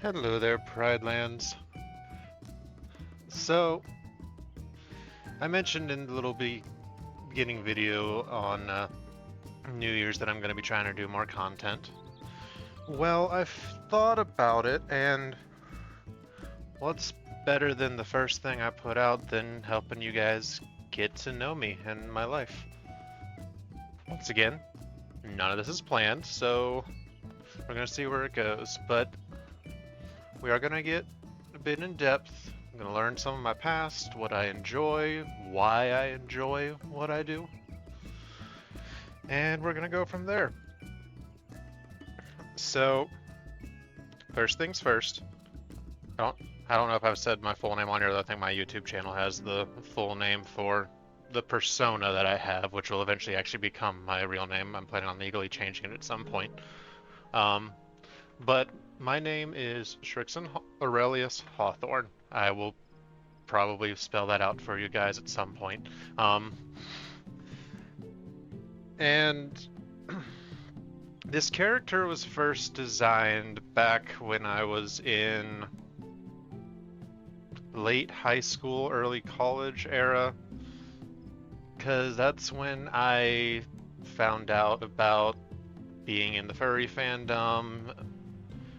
Hello there, Pridelands. So, I mentioned in the little beginning video on New Year's that I'm going to be trying to do more content. Well, I've thought about it, and what's better than the first thing I put out than helping you guys get to know me and my life? Once again, none of this is planned, so we're going to see where it goes, but we are going to get a bit in depth. I'm going to learn some of my past, what I enjoy, why I enjoy what I do, and we're going to go from there. So, first things first. I don't I don't know if I've said my full name on here. I think my YouTube channel has the full name for the persona that I have, which will eventually actually become my real name. I'm planning on legally changing it at some point. Um, but my name is Shrixan Aurelius Hawthorne. I will probably spell that out for you guys at some point. And this character was first designed back when I was in late high school, early college era, because that's when I found out about being in the furry fandom.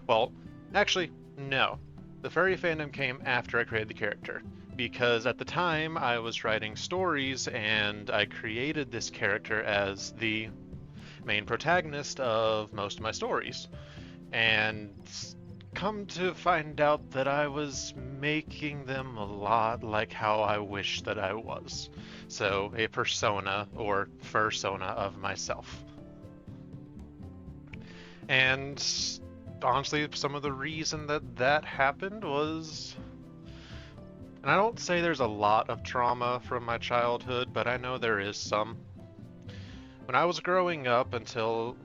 Well, actually, no. The furry fandom came after I created the character, because at the time I was writing stories and I created this character as the main protagonist of most of my stories. And come to find out that I was making them a lot like how I wish that I was. So, a persona or fursona of myself. And honestly, some of the reason that that happened was. And I don't say there's a lot of trauma from my childhood, but I know there is some. When I was growing up until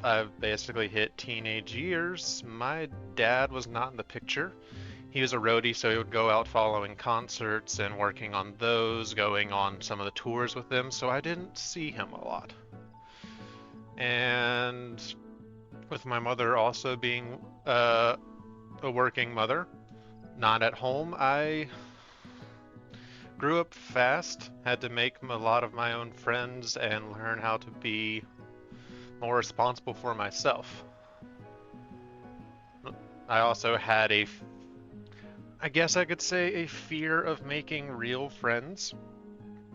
I basically hit teenage years, my dad was not in the picture. He was a roadie, so he would go out following concerts and working on those, going on some of the tours with them, so I didn't see him a lot. And with my mother also being a working mother, not at home, I grew up fast, had to make a lot of my own friends and learn how to be more responsible for myself. I also had I guess I could say, a fear of making real friends.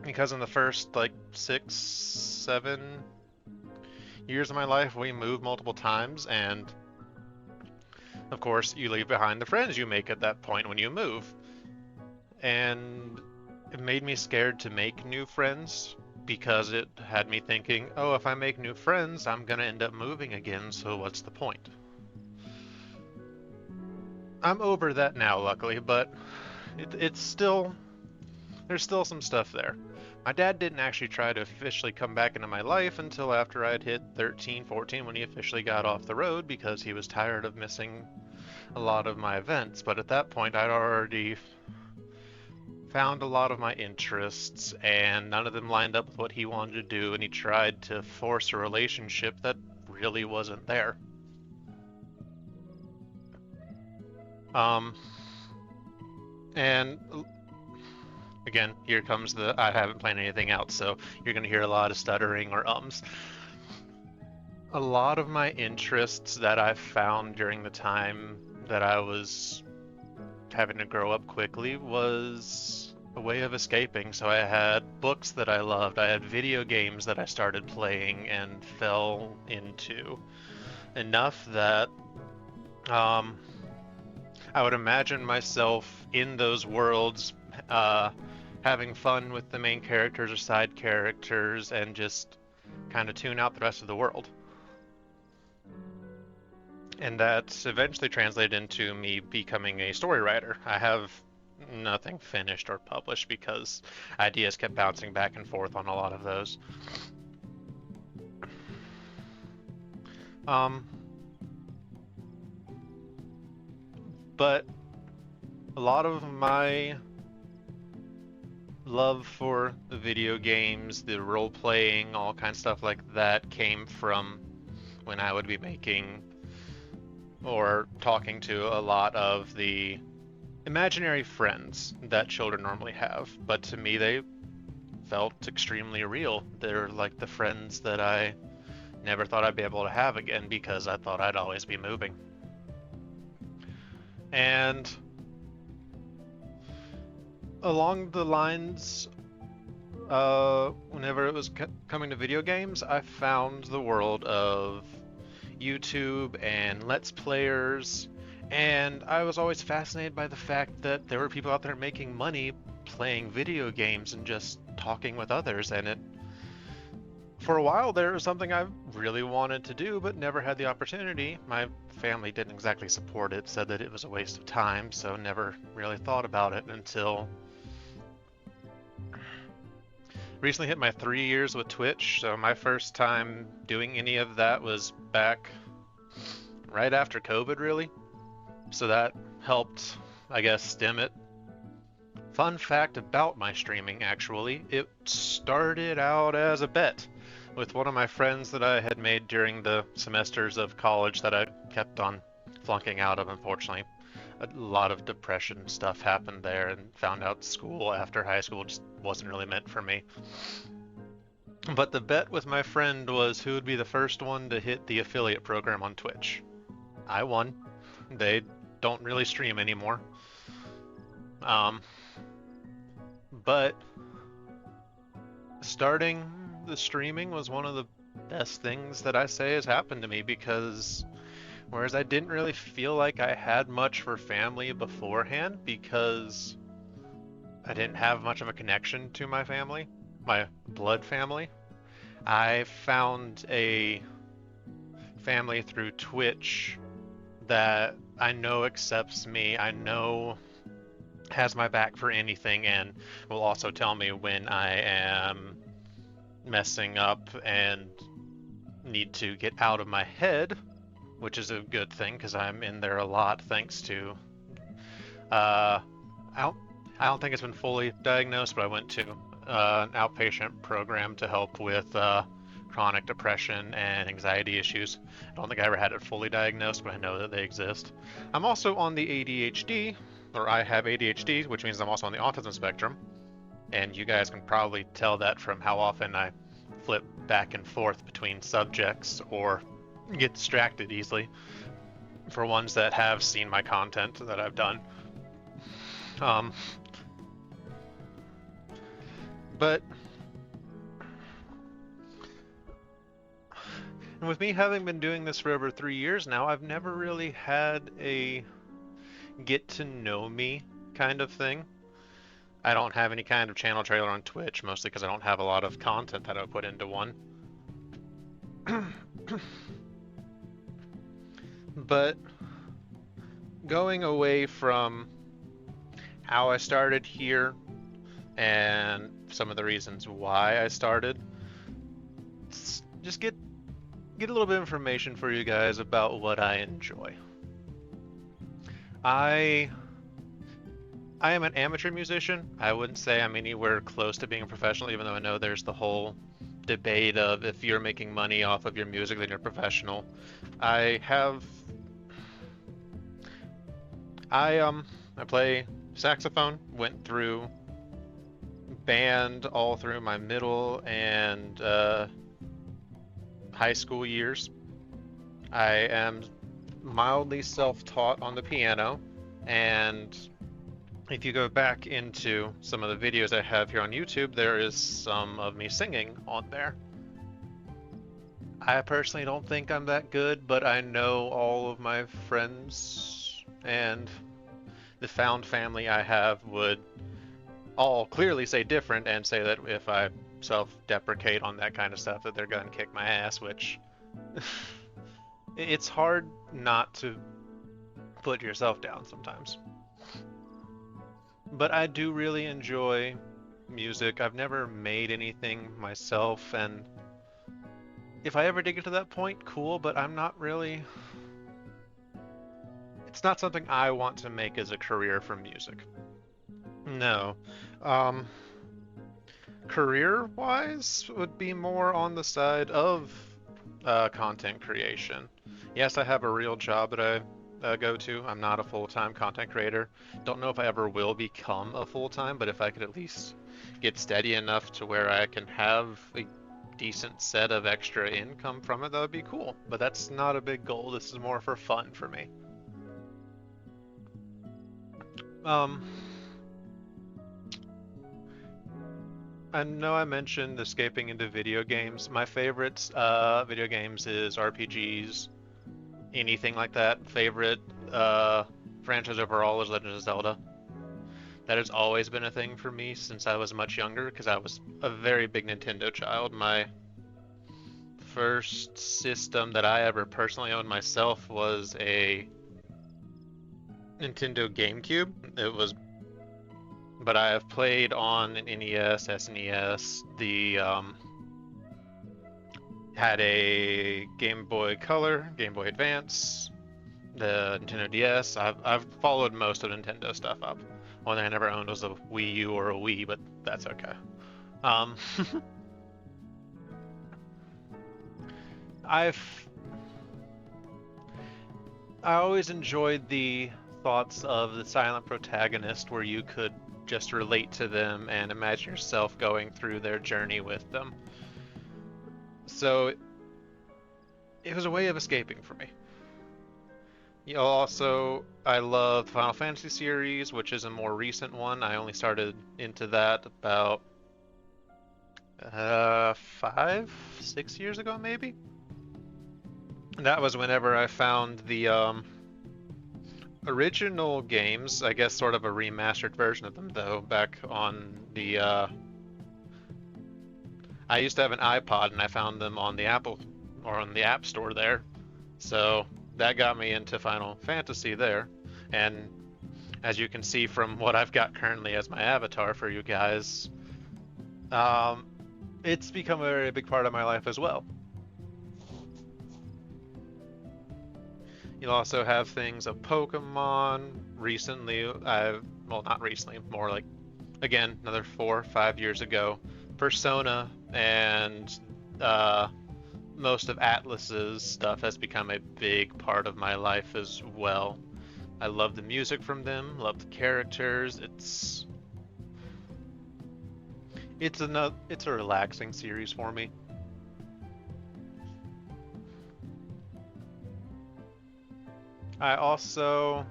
Because in the first, like, 6, 7 years of my life, we moved multiple times, and of course, you leave behind the friends you make at that point when you move. And it made me scared to make new friends because it had me thinking, oh, if I make new friends, I'm gonna end up moving again, so what's the point? I'm over that now, luckily, but it's still, there's still some stuff there. My dad didn't actually try to officially come back into my life until after I'd hit 13, 14 when he officially got off the road because he was tired of missing a lot of my events. But at that point, I'd already found a lot of my interests, and none of them lined up with what he wanted to do, and he tried to force a relationship that really wasn't there. Um, and again, here comes the I haven't planned anything out, so you're going to hear a lot of stuttering or ums. A lot of my interests that I found during the time that I was having to grow up quickly was a way of escaping. So I had books that I loved, I had video games that I started playing and fell into enough that um, I would imagine myself in those worlds, having fun with the main characters or side characters, and just kind of tune out the rest of the world. And that eventually translated into me becoming a story writer. I have nothing finished or published because ideas kept bouncing back and forth on a lot of those. Um, but a lot of my love for the video games, the role playing, all kinds of stuff like that came from when I would be making or talking to a lot of the imaginary friends that children normally have, but to me they felt extremely real. They're like the friends that I never thought I'd be able to have again because I thought I'd always be moving. And along the lines, whenever it was coming to video games, I found the world of YouTube and Let's Players, and I was always fascinated by the fact that there were people out there making money playing video games and just talking with others, and it for a while there was something I really wanted to do but never had the opportunity. My family didn't exactly support it, said that it was a waste of time, so never really thought about it until recently hit my 3 years with Twitch. So my first time doing any of that was back right after COVID, really. So that helped, I guess, stem it. Fun fact about my streaming, actually, it started out as a bet with one of my friends that I had made during the semesters of college that I kept on flunking out of, unfortunately. A lot of depression stuff happened there, and found out school after high school just wasn't really meant for me. But the bet with my friend was who would be the first one to hit the affiliate program on Twitch. I won. They don't really stream anymore. But starting the streaming was one of the best things that I say has happened to me, because whereas I didn't really feel like I had much for family beforehand because I didn't have much of a connection to my family, my blood family, I found a family through Twitch that I know accepts me, I know has my back for anything, and will also tell me when I am messing up and need to get out of my head, which is a good thing because I'm in there a lot thanks to I don't think it's been fully diagnosed, but I went to an outpatient program to help with chronic depression and anxiety issues. I don't think I ever had it fully diagnosed, but I know that they exist. I'm also on the ADHD, or I have ADHD, which means I'm also on the autism spectrum. And you guys can probably tell that from how often I flip back and forth between subjects or get distracted easily. For ones that have seen my content that I've done. But and with me having been doing this for over 3 years now, I've never really had a get to know me kind of thing. I don't have any kind of channel trailer on Twitch, mostly because I don't have a lot of content that I put into one. But going away from how I started here and some of the reasons why I started, just get a little bit of information for you guys about what I enjoy. I am an amateur musician. I wouldn't say I'm anywhere close to being a professional, even though I know there's the whole debate of if you're making money off of your music, then you're professional. I play saxophone, went through band all through my middle and high school years. I am mildly self-taught on the piano, and if you go back into some of the videos I have here on YouTube, there is some of me singing on there. I personally don't think I'm that good, but I know all of my friends and the found family I have would all clearly say different and say that if I self-deprecate on that kind of stuff that they're gonna kick my ass, which it's hard not to put yourself down sometimes. But I do really enjoy music. I've never made anything myself, and if I ever did get to that point, cool, but I'm not really... It's not something I want to make as a career for music. No. Career-wise would be more on the side of content creation. Yes, I have a real job that I go to. I'm not a full-time content creator. Don't know if I ever will become a full-time, but if I could at least get steady enough to where I can have a decent set of extra income from it, that would be cool. But that's not a big goal. This is more for fun for me. Um, I know I mentioned escaping into video games. My favorites video games is RPGs, anything like that. Favorite uh, franchise overall is Legend of Zelda. That has always been a thing for me since I was much younger because I was a very big Nintendo child. My first system that I ever personally owned myself was a Nintendo GameCube. But I have played on an NES, SNES, had a Game Boy Color, Game Boy Advance, the Nintendo DS. I've followed most of Nintendo stuff up. One thing I never owned was a Wii U or a Wii, but that's okay. Um, I've I always enjoyed the thoughts of the silent protagonist where you could just relate to them and imagine yourself going through their journey with them. So it was a way of escaping for me. You know, also, I love the Final Fantasy series, which is a more recent one. I only started into that about 5, 6 years ago, maybe. That was whenever I found the original games, I guess sort of a remastered version of them, though, back on the. I used to have an iPod, and I found them on the Apple or on the App Store there. So that got me into Final Fantasy there. And as you can see from what I've got currently as my avatar for you guys, it's become a very big part of my life as well. You'll also have things of Pokemon. Recently, well, not recently, more like, again, another 4 or 5 years ago, Persona and most of Atlas's stuff has become a big part of my life as well. I love the music from them, love the characters. It's a relaxing series for me. I also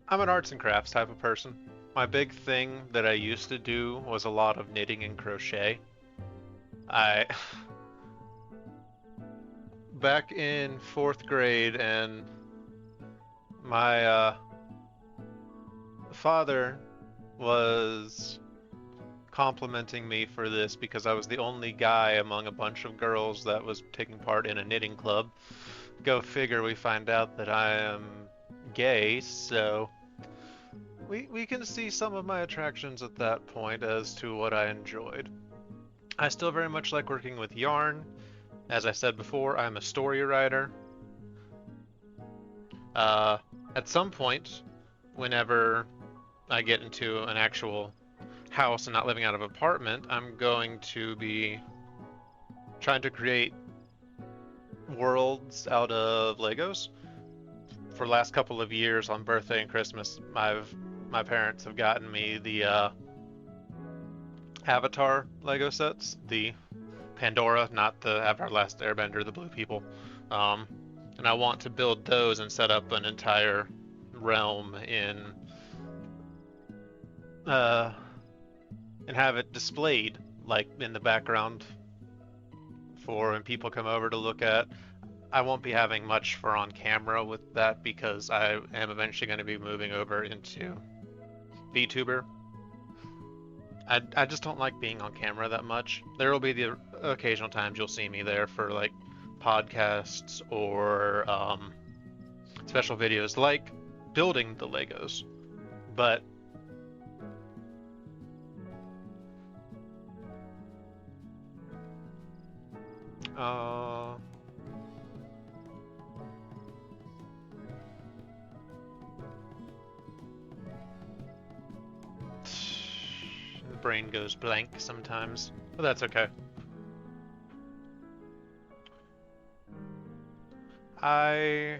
I'm an arts and crafts type of person. My big thing that I used to do was a lot of knitting and crochet. I back in fourth grade, and my father was complimenting me for this because I was the only guy among a bunch of girls that was taking part in a knitting club. Go figure, we find out that I am gay, so we can see some of my attractions at that point as to what I enjoyed. I still very much like working with yarn. As I said before, I'm a story writer. Uh, at some point, whenever I get into an actual house and not living out of an apartment, I'm going to be trying to create worlds out of Legos. For the last couple of years on birthday and Christmas, my parents have gotten me the Avatar Lego sets, the Pandora, not the Avatar Last Airbender, the blue people. Um, and I want to build those and set up an entire realm uh, and have it displayed like in the background for when people come over to look at. I won't be having much for on camera with that because I am eventually going to be moving over into VTuber. I just don't like being on camera that much. There will be the occasional times you'll see me there for like podcasts or special videos like building the Legos. But uh, the brain goes blank sometimes, but that's okay. I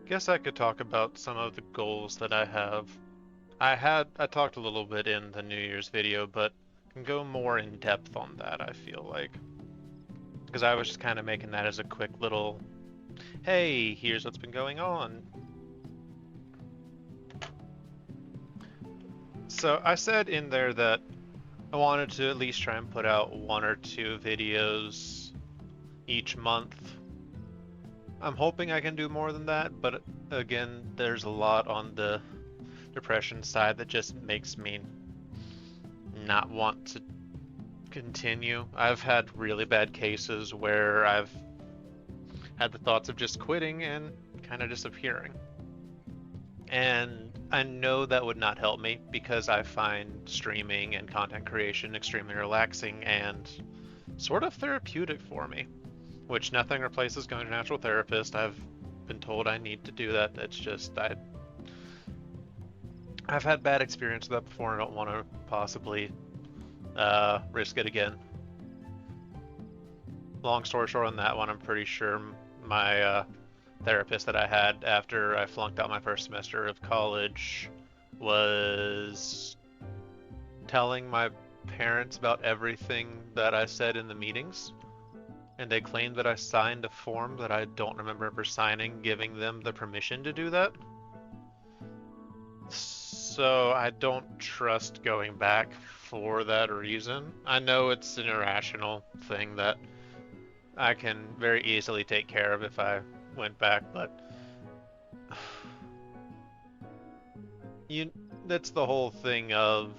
guess I could talk about some of the goals that I have. I talked a little bit in the New Year's video, but can go more in depth on that, I feel like. Because I was just kind of making that as a quick little, hey, here's what's been going on. So I said in there that I wanted to at least try and put out 1 or 2 videos each month. I'm hoping I can do more than that, but again, there's a lot on the depression side that just makes me not want to continue. I've had really bad cases where I've had the thoughts of just quitting and kind of disappearing. And I know that would not help me because I find streaming and content creation extremely relaxing and sort of therapeutic for me, which nothing replaces going to a natural therapist. I've been told I need to do that. It's just I've had bad experience with that before and I don't want to possibly risk it again. Long story short on that one, I'm pretty sure my therapist that I had after I flunked out my first semester of college was telling my parents about everything that I said in the meetings, and they claimed that I signed a form that I don't remember ever signing, giving them the permission to do that. So I don't trust going back for that reason. I know it's an irrational thing that I can very easily take care of if I went back, but that's the whole thing of,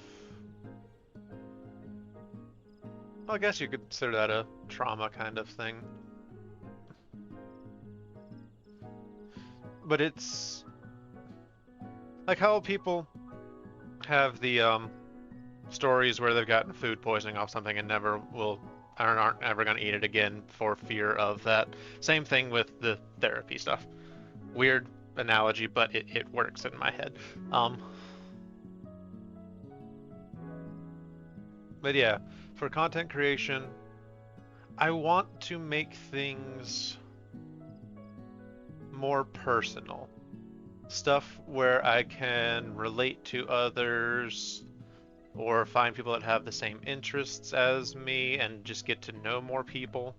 well, I guess you could consider that a trauma kind of thing. But it's like how people have the stories where they've gotten food poisoning off something and aren't ever going to eat it again for fear of that. Same thing with the therapy stuff. Weird analogy, but it works in my head. But yeah, for content creation, I want to make things more personal. Stuff where I can relate to others or find people that have the same interests as me and just get to know more people.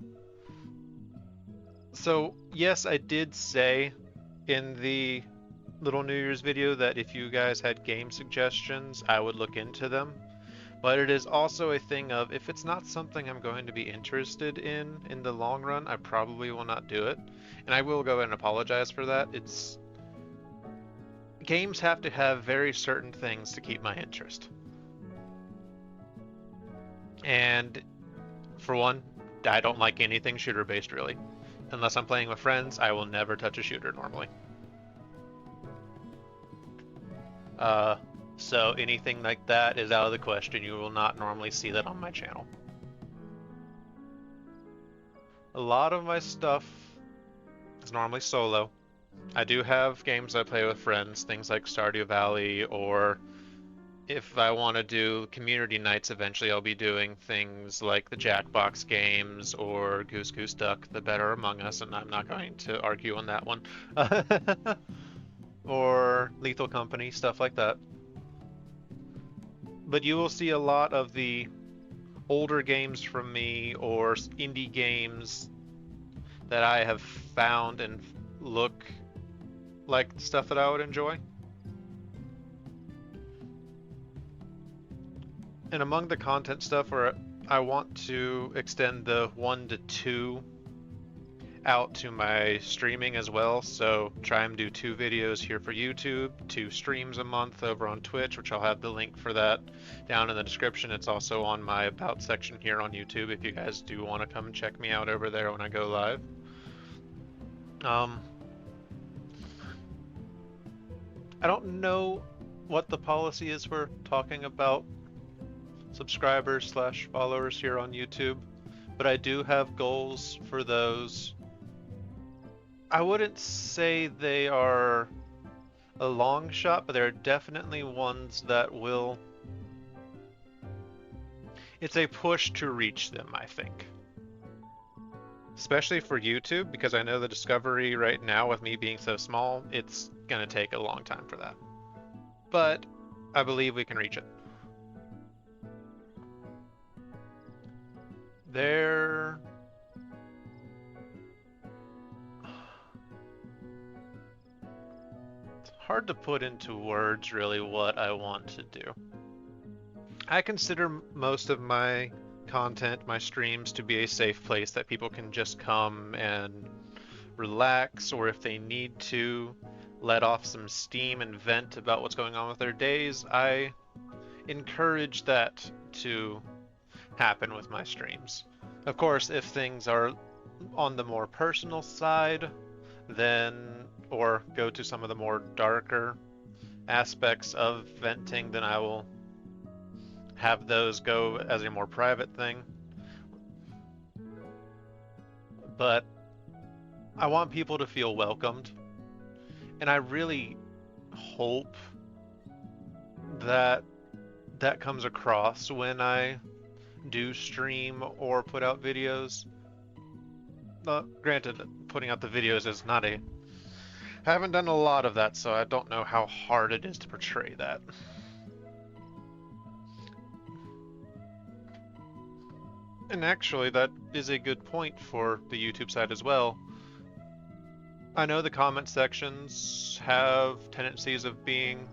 So yes, I did say in the little New Year's video that if you guys had game suggestions, I would look into them. But it is also a thing of, if it's not something I'm going to be interested in the long run, I probably will not do it. And I will go and apologize for that. Games have to have very certain things to keep my interest. And for one, I don't like anything shooter based really. Unless I'm playing with friends, I will never touch a shooter normally. So anything like that is out of the question. You will not normally see that on my channel. A lot of my stuff is normally solo. I do have games I play with friends, things like Stardew Valley, or if I want to do community nights eventually, I'll be doing things like the Jackbox games or Goose Goose Duck, The Better Among Us, and I'm not going to argue on that one. Or Lethal Company, stuff like that. But you will see a lot of the older games from me or indie games that I have found and look like stuff that I would enjoy. And among the content stuff where I want to extend the 1 to 2 out to my streaming as well, so try and do 2 videos here for YouTube, 2 streams a month over on Twitch, which I'll have the link for that down in the description. It's also on my About section here on YouTube if you guys do want to come and check me out over there when I go live. I don't know what the policy is for talking about subscribers / followers here on YouTube, but I do have goals for those. I wouldn't say they are a long shot, but there are definitely ones that will... It's a push to reach them, I think. especially for YouTube, because I know the discovery right now with me being so small, it's gonna take a long time for that. But I believe we can reach it. There... It's hard to put into words really what I want to do. I consider most of my content, my streams, to be a safe place that people can just come and relax, or if they need to let off some steam and vent about what's going on with their days. I encourage that to happen with my streams. Of course, if things are on the more personal side, then, or go to some of the more darker aspects of venting, then I will have those go as a more private thing. But I want people to feel welcomed, and I really hope that that comes across when I do stream or put out videos. Granted, putting out the videos is not a... I haven't done a lot of that, so I don't know how hard it is to portray that. And actually, that is a good point for the YouTube side as well. I know the comment sections have tendencies of being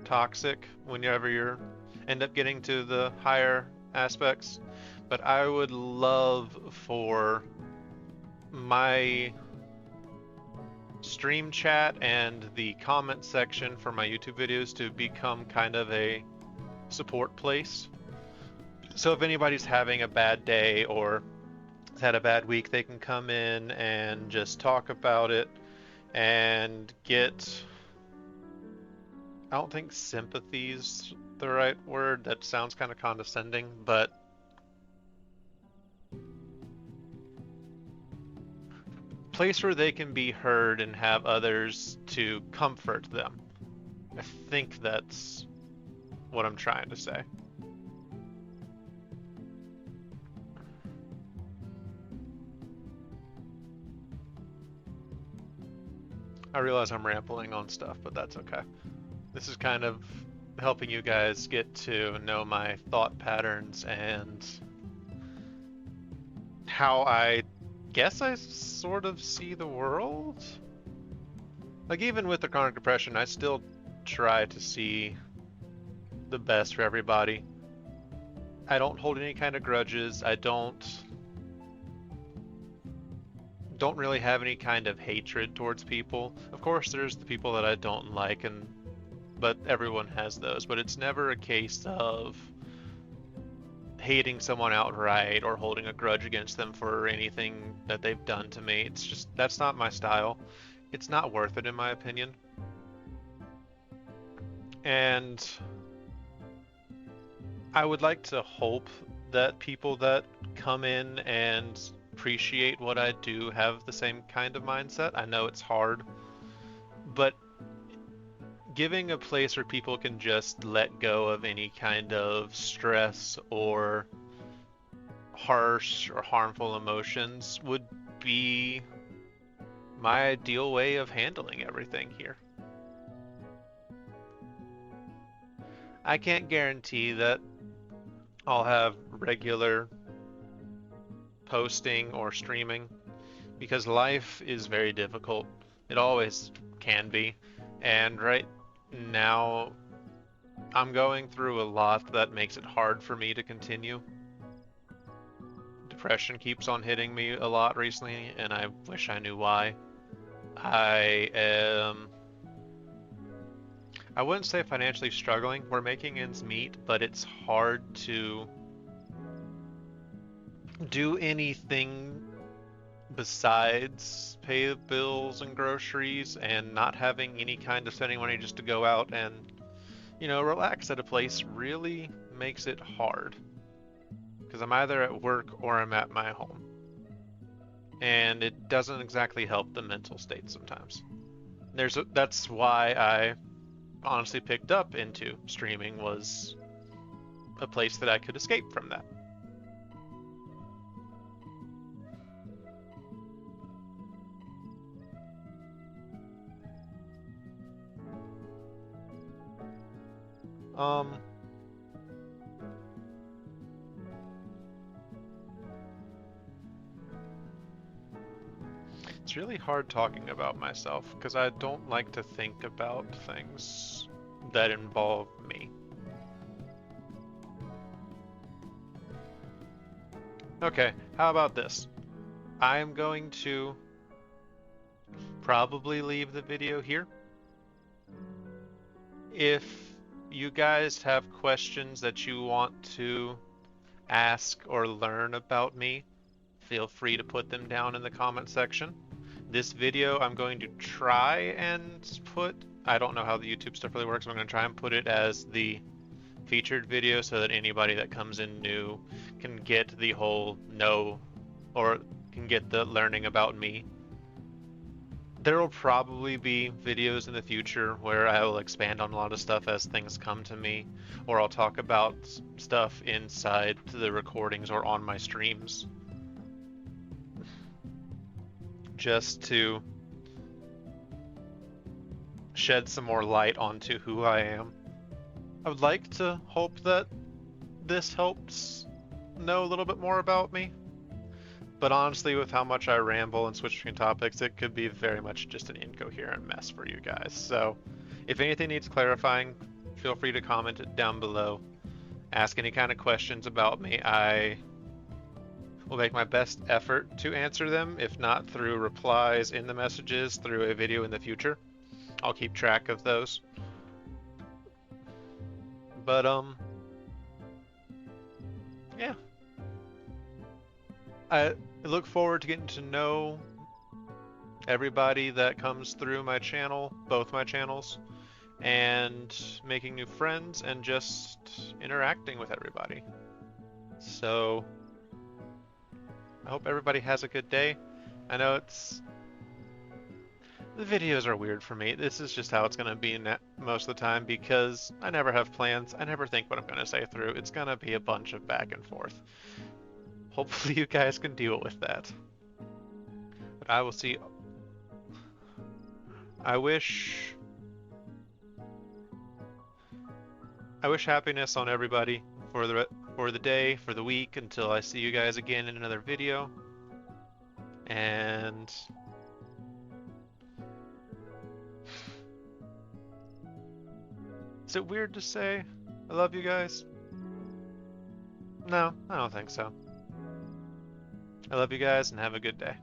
toxic whenever you end up getting to the higher aspects, but I would love for my stream chat and the comment section for my YouTube videos to become kind of a support place. So if anybody's having a bad day or has had a bad week, they can come in and just talk about it and get... I don't think sympathy's the right word. That sounds kind of condescending, but place where they can be heard and have others to comfort them. I think that's what I'm trying to say. I realize I'm rambling on stuff, but that's okay. This is kind of helping you guys get to know my thought patterns and how I guess I sort of see the world. Like, even with the chronic depression, I still try to see the best for everybody. I don't hold any kind of grudges. I don't really have any kind of hatred towards people. Of course, there's the people that I don't like, but everyone has those. But it's never a case of hating someone outright or holding a grudge against them for anything that they've done to me. It's just, that's not my style. It's not worth it, in my opinion. And I would like to hope that people that come in and appreciate what I do have the same kind of mindset. I know it's hard, but giving a place where people can just let go of any kind of stress or harsh or harmful emotions would be my ideal way of handling everything here. I can't guarantee that I'll have regular posting or streaming because life is very difficult. It always can be. And right now I'm going through a lot that makes it hard for me to continue. Depression keeps on hitting me a lot recently, and I wish I knew why. I wouldn't say financially struggling. We're making ends meet, but it's hard to do anything besides pay the bills and groceries and not having any kind of spending money just to go out and, you know, relax at a place really makes it hard. Because I'm either at work or I'm at my home. And it doesn't exactly help the mental state sometimes. That's why I honestly picked up into streaming, was a place that I could escape from that. Um, it's really hard talking about myself because I don't like to think about things that involve me. Okay, how about this? I am going to probably leave the video here. If you guys have questions that you want to ask or learn about me, feel free to put them down in the comment section. This video I'm going to try and put, I don't know how the YouTube stuff really works, but I'm going to try and put it as the featured video so that anybody that comes in new can get the whole know or can get the learning about me. There will probably be videos in the future where I will expand on a lot of stuff as things come to me, or I'll talk about stuff inside the recordings or on my streams, just to shed some more light onto who I am. I would like to hope that this helps know a little bit more about me. But honestly, with how much I ramble and switch between topics, it could be very much just an incoherent mess for you guys. So if anything needs clarifying, feel free to comment it down below. Ask any kind of questions about me. I will make my best effort to answer them, if not through replies in the messages, through a video in the future. I'll keep track of those. But, yeah. I look forward to getting to know everybody that comes through my channel, both my channels, and making new friends and just interacting with everybody. So I hope everybody has a good day. I know the videos are weird for me. This is just how it's going to be most of the time because I never have plans. I never think what I'm going to say through. It's going to be a bunch of back and forth. Hopefully you guys can deal with that. But I will see. I wish happiness on everybody for the day, for the week, until I see you guys again in another video. And is it weird to say I love you guys? No, I don't think so. I love you guys and have a good day.